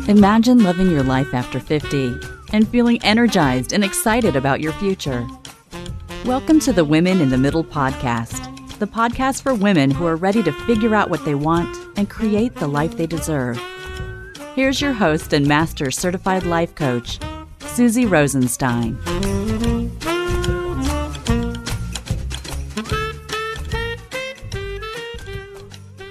Imagine living your life after 50 and feeling energized and excited about your future. Welcome to the Women in the Middle podcast, the podcast for women who are ready to figure out what they want and create the life they deserve. Here's your host and master certified life coach, Suzy Rosenstein.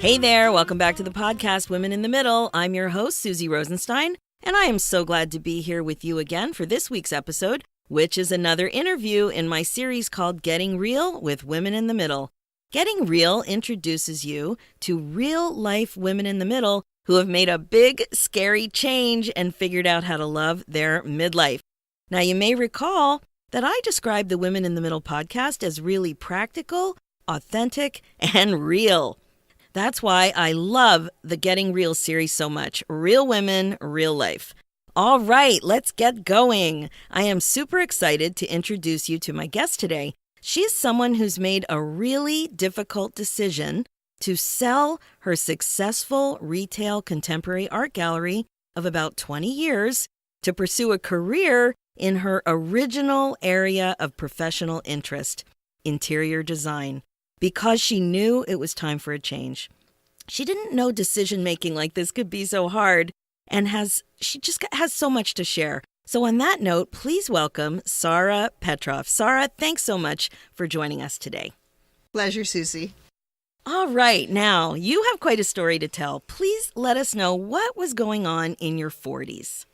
Hey there, welcome back to the podcast, Women in the Middle. I'm your host, Suzy Rosenstein, and I am so glad to be here with you again for this week's episode, which is another interview in my series called Getting Real with Women in the Middle. Getting Real introduces you to real-life women in the middle who have made a big, scary change and figured out how to love their midlife. Now, you may recall that I described the Women in the Middle podcast as really practical, authentic, and real. That's why I love the Getting Real series so much. Real women, real life. All right, let's get going. I am super excited to introduce you to my guest today. She's someone who's made a really difficult decision to sell her successful retail contemporary art gallery of about 20 years to pursue a career in her original area of professional interest, interior design, because she knew it was time for a change. She didn't know decision-making like this could be so hard, and she just has so much to share. So on that note, please welcome Sara Petroff. Sara, thanks so much for joining us today. Pleasure, Suzy. All right, now, you have quite a story to tell. Please let us know what was going on in your 40s.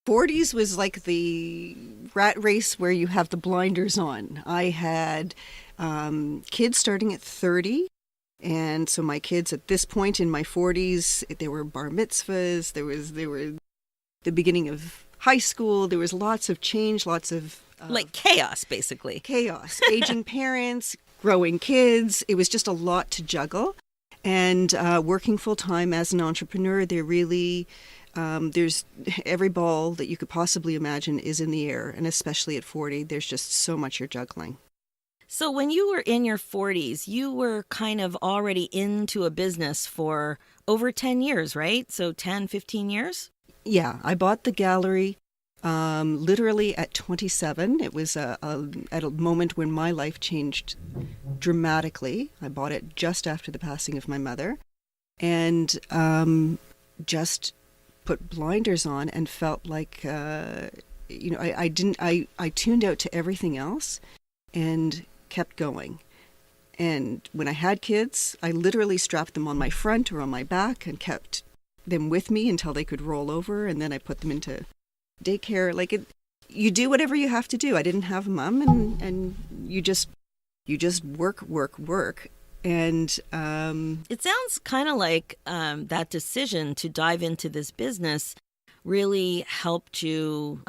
40s was like the rat race where you have the blinders on. I had kids starting at 30, and so my kids at this point in my 40s, there were bar mitzvahs, there were the beginning of high school, there was lots of change, lots of... like chaos, basically. Chaos. Aging parents, growing kids. It was just a lot to juggle. And working full-time as an entrepreneur, there's every ball that you could possibly imagine is in the air. And especially at 40, there's just so much you're juggling. So when you were in your 40s, you were kind of already into a business for over 10 years, right? So 10, 15 years? Yeah, I bought the gallery literally at 27. It was at a moment when my life changed dramatically. I bought it just after the passing of my mother, and just put blinders on and felt like I tuned out to everything else and kept going. And when I had kids, I literally strapped them on my front or on my back and kept them with me until they could roll over, and then I put them into daycare. You do whatever you have to do. I didn't have a mom, and you just work. And it sounds kind of like that decision to dive into this business really helped you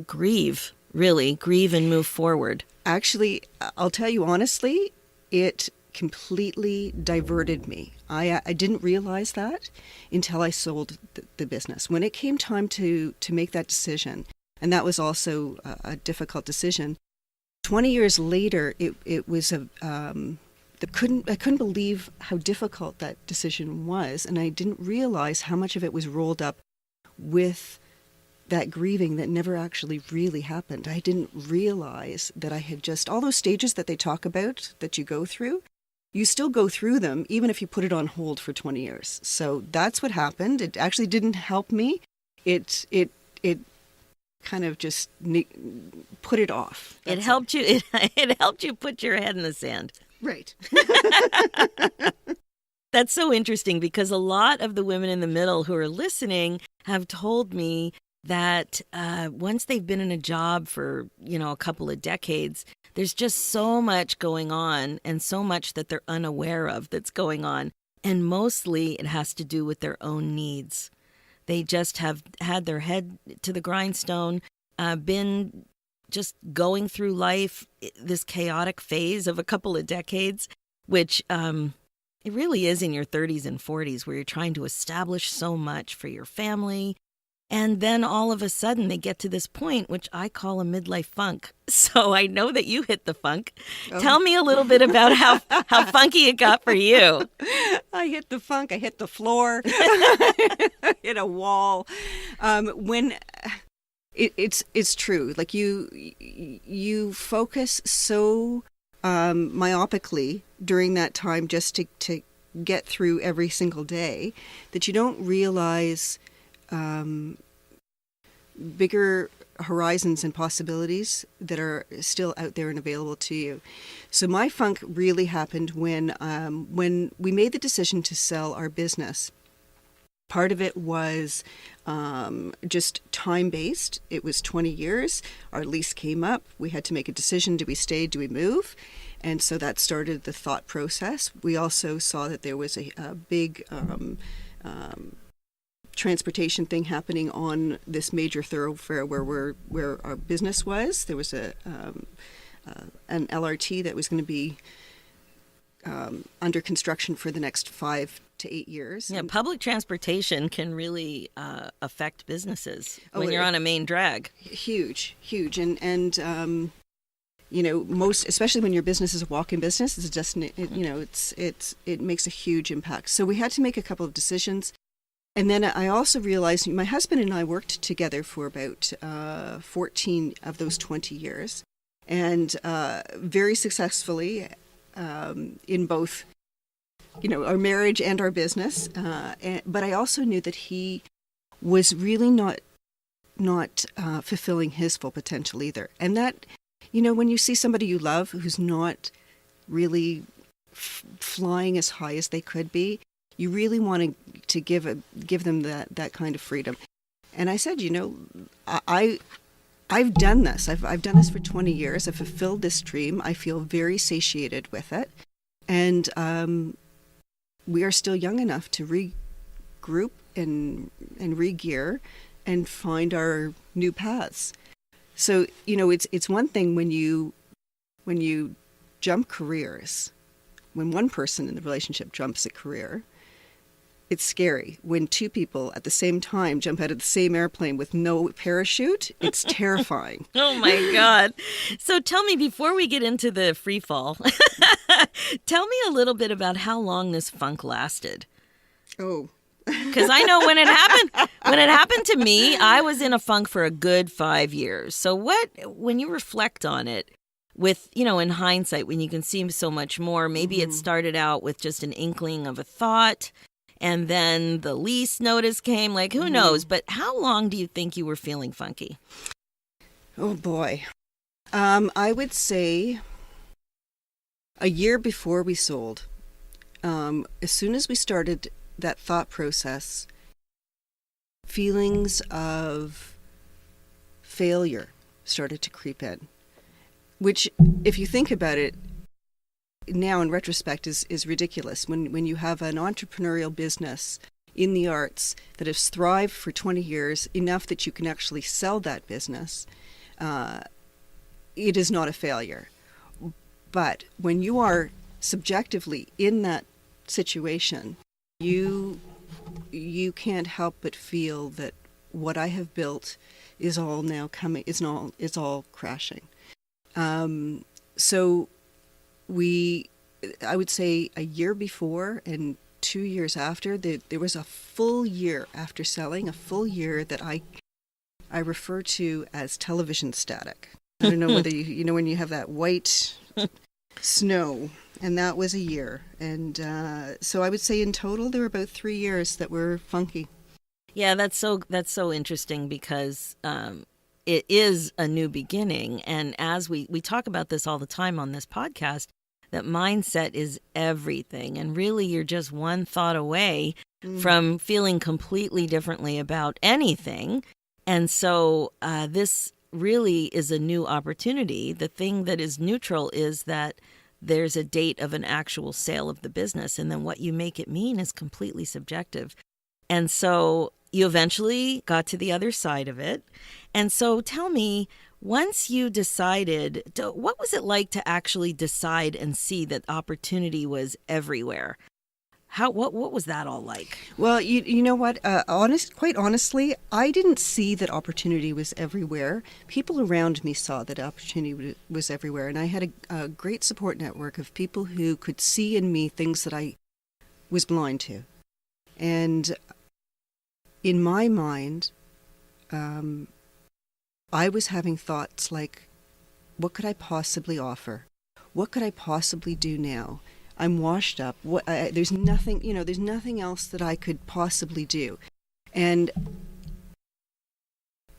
grieve and move forward. Actually, I'll tell you honestly, it completely diverted me. I didn't realize that until I sold the business. When it came time to make that decision, and that was also a difficult decision, 20 years later, it was I couldn't believe how difficult that decision was, and I didn't realize how much of it was rolled up with that grieving that never actually really happened. I didn't realize that I had just, all those stages that they talk about that you go through, you still go through them even if you put it on hold for 20 years. So that's what happened. It actually didn't help me. It kind of just put it off. It helped you. It helped you put your head in the sand. Right. That's so interesting because a lot of the women in the middle who are listening have told me that once they've been in a job for, a couple of decades, there's just so much going on and so much that they're unaware of that's going on. And mostly it has to do with their own needs. They just have had their head to the grindstone, been just going through life, this chaotic phase of a couple of decades, which it really is in your 30s and 40s where you're trying to establish so much for your family, And then all of a sudden they get to this point, which I call a midlife funk. So I know that you hit the funk. Oh. Tell me a little bit about how funky it got for you. I hit the funk. I hit the floor. I hit a wall. When it's true. Like you focus so myopically during that time just to get through every single day that you don't realize bigger horizons and possibilities that are still out there and available to you. So my funk really happened when we made the decision to sell our business. Part of it was just time-based. It was 20 years. Our lease came up. We had to make a decision. Do we stay? Do we move? And so that started the thought process. We also saw that there was a big transportation thing happening on this major thoroughfare where our business was. There was an LRT that was going to be under construction for the next 5 to 8 years. Yeah, public transportation can really affect businesses when you're on a main drag. Huge, and most, especially when your business is a walk-in business, it's just it makes a huge impact. So we had to make a couple of decisions. And then I also realized my husband and I worked together for about 14 of those 20 years, and very successfully in both, our marriage and our business. But I also knew that he was really not fulfilling his full potential either. And that, when you see somebody you love who's not really flying as high as they could be, you really want to give them that kind of freedom. And I said, I've done this. I've done this for 20 years. I've fulfilled this dream. I feel very satiated with it. And we are still young enough to regroup and re-gear and find our new paths. So, it's one thing when you jump careers, when one person in the relationship jumps a career. It's scary. When two people at the same time jump out of the same airplane with no parachute, it's terrifying. Oh my God. So tell me, before we get into the free fall, tell me a little bit about how long this funk lasted. Oh. Because I know when it happened to me, I was in a funk for a good 5 years. So when you reflect on it, with, in hindsight, when you can see so much more, maybe it started out with just an inkling of a thought, and then the lease notice came, who knows? But how long do you think you were feeling funky? Oh, boy. I would say a year before we sold. As soon as we started that thought process, feelings of failure started to creep in, which, if you think about it, now in retrospect is ridiculous. When you have an entrepreneurial business in the arts that has thrived for 20 years, enough that you can actually sell that business, it is not a failure. But when you are subjectively in that situation, you can't help but feel that what I have built is all now coming. It's all crashing. So I would say a year before and 2 years after, there was a full year after selling, a full year that I refer to as television static. I don't know whether you know when you have that white snow, and that was a year. And so I would say in total there were about 3 years that were funky. Yeah, that's so interesting because it is a new beginning. And as we talk about this all the time on this podcast, that mindset is everything. And really, you're just one thought away from feeling completely differently about anything. And so this really is a new opportunity. The thing that is neutral is that there's a date of an actual sale of the business. And then what you make it mean is completely subjective. And so you eventually got to the other side of it. And so tell me, once you decided, what was it like to actually decide and see that opportunity was everywhere? What was that all like? Well, you know what? Quite honestly, I didn't see that opportunity was everywhere. People around me saw that opportunity was everywhere, and I had a great support network of people who could see in me things that I was blind to. And in my mind, I was having thoughts like, what could I possibly offer? What could I possibly do now? I'm washed up. There's nothing, there's nothing else that I could possibly do. And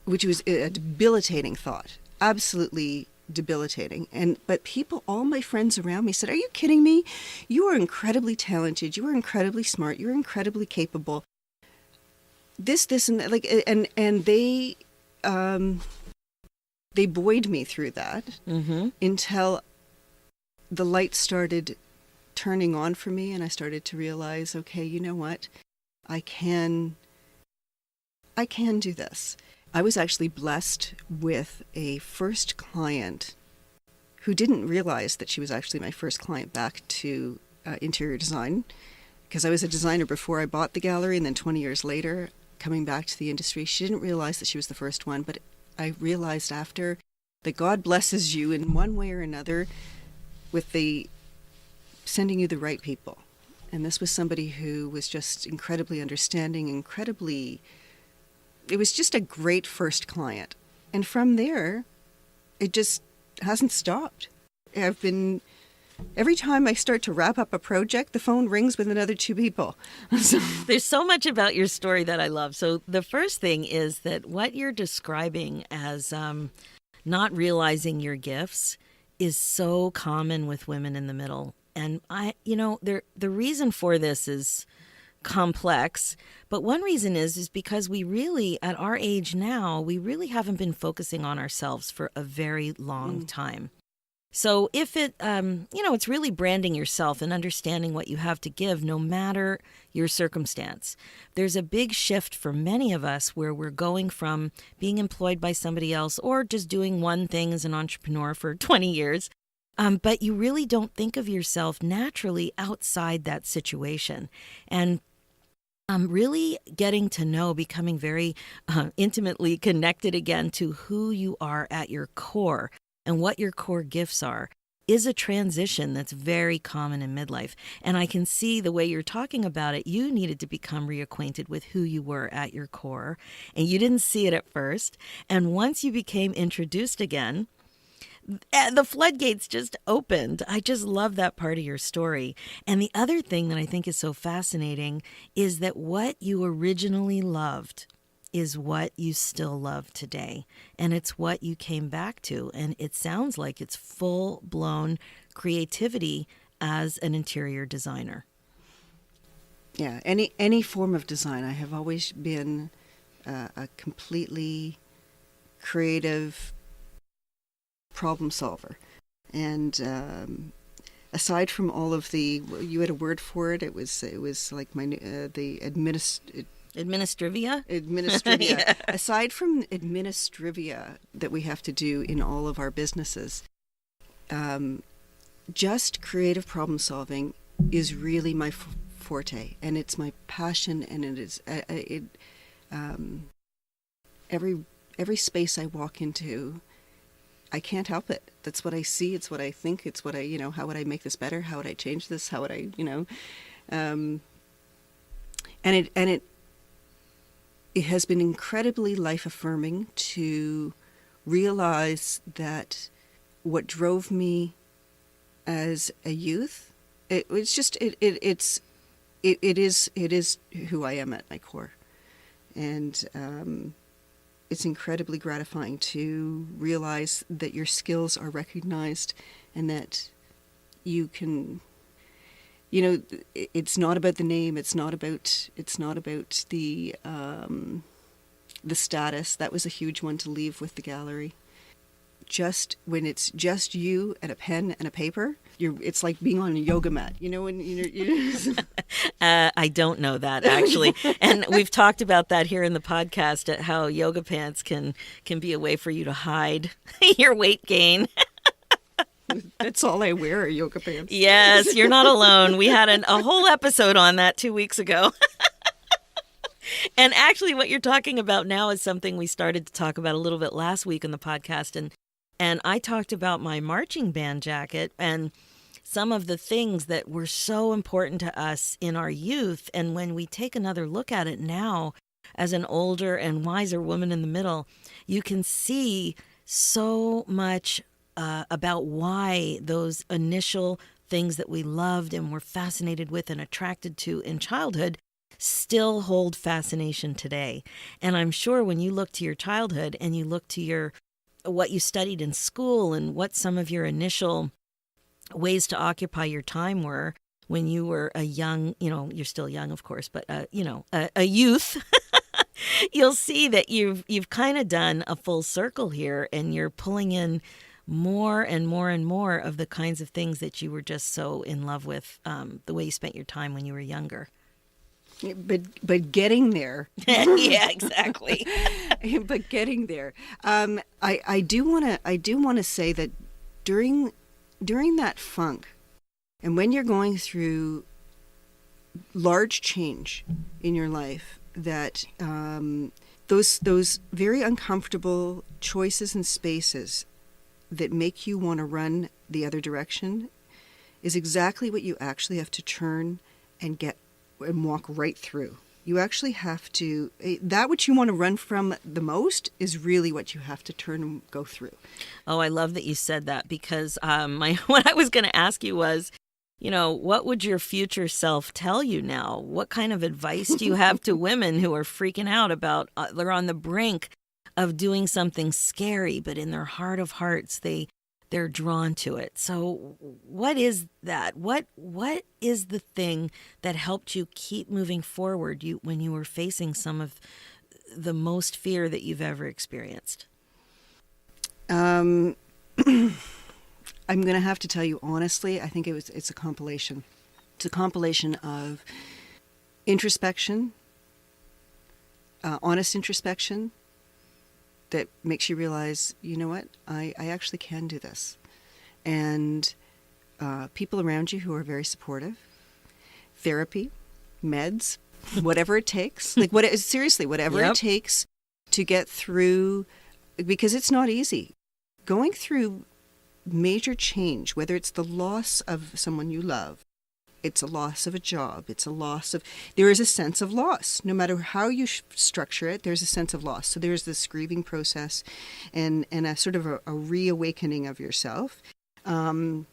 which was a debilitating thought, absolutely debilitating. But people, all my friends around me said, "Are you kidding me? You are incredibly talented. You are incredibly smart. You're incredibly capable." This, and that, and they buoyed me through that until the light started turning on for me, and I started to realize, okay, you know what? I can do this. I was actually blessed with a first client who didn't realize that she was actually my first client back to interior design, because I was a designer before I bought the gallery, and then 20 years later, coming back to the industry, she didn't realize that she was the first one, but I realized after that God blesses you in one way or another with sending you the right people. And this was somebody who was just incredibly understanding, it was just a great first client. And from there, it just hasn't stopped. Every time I start to wrap up a project, the phone rings with another 2 people. There's so much about your story that I love. So the first thing is that what you're describing as not realizing your gifts is so common with women in the middle. And the reason for this is complex, but one reason is because we really, at our age now, we really haven't been focusing on ourselves for a very long time. So if it's really branding yourself and understanding what you have to give, no matter your circumstance. There's a big shift for many of us where we're going from being employed by somebody else or just doing one thing as an entrepreneur for 20 years. But you really don't think of yourself naturally outside that situation. And really getting to know, becoming very intimately connected again to who you are at your core and what your core gifts are is a transition that's very common in midlife. And I can see the way you're talking about it, you needed to become reacquainted with who you were at your core, and you didn't see it at first. And once you became introduced again, the floodgates just opened. I just love that part of your story. And the other thing that I think is so fascinating is that what you originally loved is what you still love today. And it's what you came back to. And it sounds like it's full-blown creativity as an interior designer. Yeah, any form of design. I have always been a completely creative problem solver. And aside from all of you had a word for it. It was like the Administrivia? Yeah. Aside from administrivia that we have to do in all of our businesses, just creative problem solving is really my forte, and it's my passion, and it is every space I walk into, I can't help it. That's what I see. It's what I think. It's what how would I make this better? How would I change this? How would I, and it has been incredibly life affirming to realize that what drove me as a youth, it is who I am at my core. And it's incredibly gratifying to realize that your skills are recognized and that you can, it's not about the name. It's not about the status. That was a huge one to leave with the gallery. Just when it's just you and a pen and a paper, it's like being on a yoga mat. I don't know that, actually. And we've talked about that here in the podcast, how yoga pants can be a way for you to hide your weight gain. That's all I wear are yoga pants. Yes, you're not alone. We had a whole episode on that 2 weeks ago. And actually, what you're talking about now is something we started to talk about a little bit last week on the podcast. And I talked about my marching band jacket and some of the things that were so important to us in our youth. And when we take another look at it now, as an older and wiser woman in the middle, you can see so much about why those initial things that we loved and were fascinated with and attracted to in childhood still hold fascination today. And I'm sure when you look to your childhood and you look to what you studied in school and what some of your initial ways to occupy your time were when you were a young, you're still young, of course, but, a youth, you'll see that you've kind of done a full circle here, and you're pulling in more and more and more of the kinds of things that you were just so in love with, the way you spent your time when you were younger. But getting there. Yeah, exactly. But getting there. I do want to say that during that funk, and when you're going through large change in your life, that those very uncomfortable choices and spaces that make you want to run the other direction is exactly what you actually have to turn and walk right through. You actually have to, that which you want to run from the most is really what you have to turn and go through. Oh, I love that you said that, because what I was going to ask you was, what would your future self tell you now? What kind of advice do you have to women who are freaking out about, they're on the brink of doing something scary, but in their heart of hearts, they're drawn to it. So what is that? What is the thing that helped you keep moving forward when you were facing some of the most fear that you've ever experienced? I'm going to have to tell you honestly, I think it's a compilation. It's a compilation of introspection, honest introspection, that makes you realize, you know what, I actually can do this. And people around you who are very supportive, therapy, meds, whatever it takes, seriously, whatever Yep. it takes to get through, because it's not easy. Going through major change, whether it's the loss of someone you love, it's a loss of a job, there is a sense of loss. No matter how you structure it, there's a sense of loss. So there's this grieving process and a sort of a reawakening of yourself. And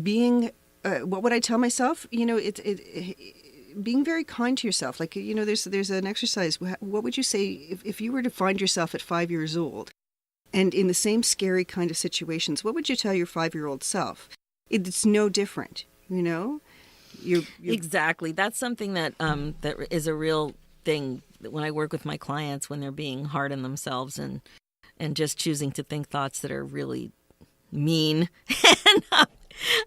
being, what would I tell myself? Being very kind to yourself. There's an exercise. What would you say if you were to find yourself at 5 years old and in the same scary kind of situations? What would you tell your 5-year-old self? It's no different. You're Exactly. That's something that is a real thing when I work with my clients when they're being hard on themselves and just choosing to think thoughts that are really mean. And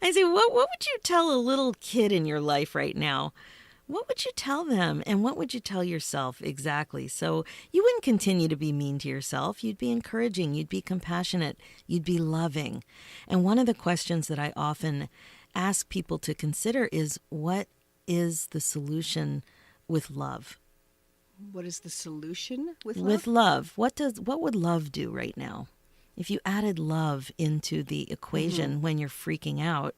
I say, what would you tell a little kid in your life right now? What would you tell them? And what would you tell yourself exactly? So you wouldn't continue to be mean to yourself. You'd be encouraging. You'd be compassionate. You'd be loving. And one of the questions that I often ask people to consider is, what is the solution with love? What is the solution with love? With love, what would love do right now? If you added love into the equation when you're freaking out,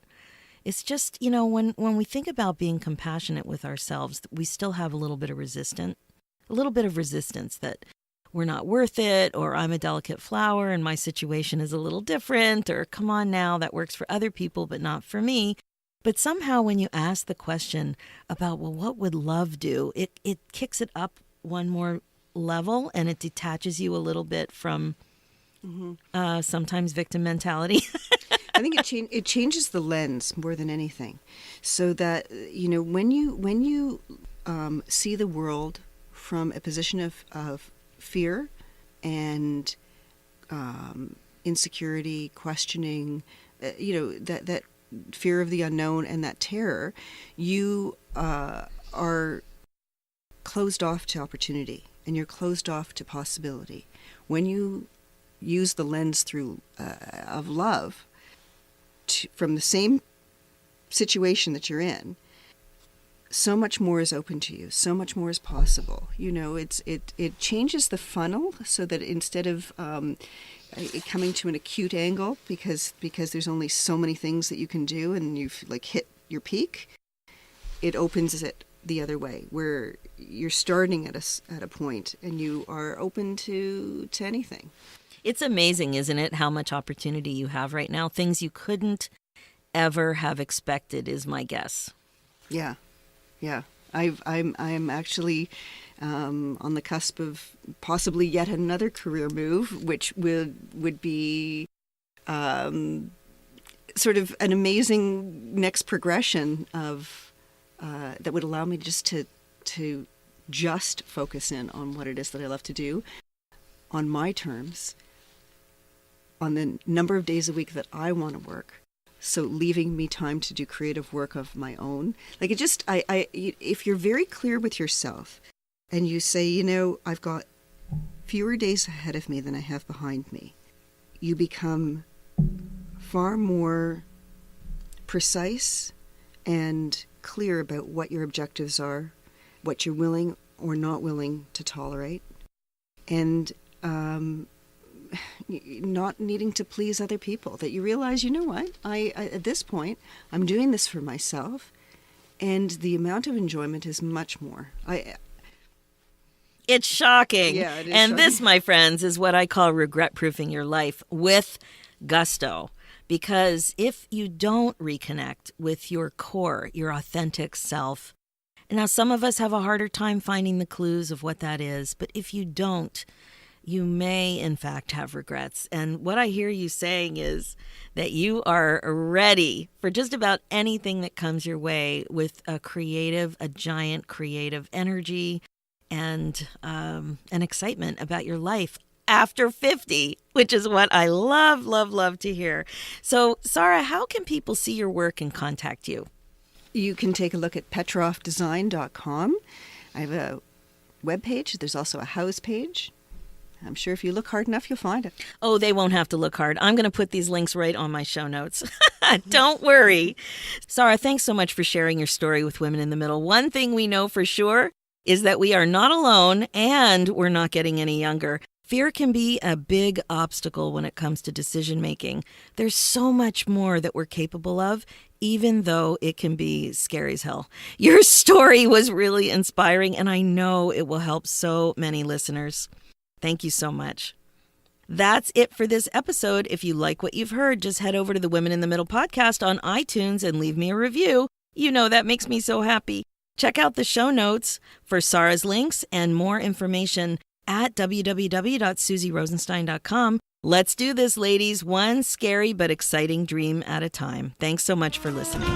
it's just, when we think about being compassionate with ourselves, we still have a little bit of resistance that we're not worth it, or I'm a delicate flower and my situation is a little different, or come on now, that works for other people but not for me. But somehow when you ask the question about, well, what would love do, it kicks it up one more level, and it detaches you a little bit from sometimes victim mentality. I think it changes the lens more than anything, so that when you see the world from a position of fear and insecurity, questioning, that fear of the unknown and that terror, you are closed off to opportunity and you're closed off to possibility. When you use the lens through of love, from the same situation that you're in, so much more is open to you. So much more is possible. You know, it changes the funnel so that instead of it coming to an acute angle because there's only so many things that you can do and you've like hit your peak, it opens it the other way where you're starting at a point and you are open to anything. It's amazing, isn't it, how much opportunity you have right now? Things you couldn't ever have expected is my guess. Yeah. I'm actually on the cusp of possibly yet another career move, which would be sort of an amazing next progression of that would allow me just to just focus in on what it is that I love to do on my terms, on the number of days a week that I want to work. So leaving me time to do creative work of my own. Like it just, if you're very clear with yourself and you say, you know, I've got fewer days ahead of me than I have behind me, you become far more precise and clear about what your objectives are, what you're willing or not willing to tolerate, and not needing to please other people, that you realize, you know what, I at this point, I'm doing this for myself, and the amount of enjoyment is much more. It's shocking. Yeah, it is and shocking. This, my friends, is what I call regret-proofing your life with gusto. Because if you don't reconnect with your core, your authentic self, and now some of us have a harder time finding the clues of what that is, but if you don't, you may, in fact, have regrets. And what I hear you saying is that you are ready for just about anything that comes your way with a giant creative energy and an excitement about your life after 50, which is what I love, love, love to hear. So, Sara, how can people see your work and contact you? You can take a look at petroffdesign.com. I have a webpage. There's also a house page. I'm sure if you look hard enough, you'll find it. Oh, they won't have to look hard. I'm going to put these links right on my show notes. Don't worry. Sara, thanks so much for sharing your story with Women in the Middle. One thing we know for sure is that we are not alone and we're not getting any younger. Fear can be a big obstacle when it comes to decision making. There's so much more that we're capable of, even though it can be scary as hell. Your story was really inspiring, and I know it will help so many listeners. Thank you so much. That's it for this episode. If you like what you've heard, just head over to the Women in the Middle podcast on iTunes and leave me a review. You know that makes me so happy. Check out the show notes for Sara's links and more information at www.suzyrosenstein.com. Let's do this, ladies, one scary but exciting dream at a time. Thanks so much for listening.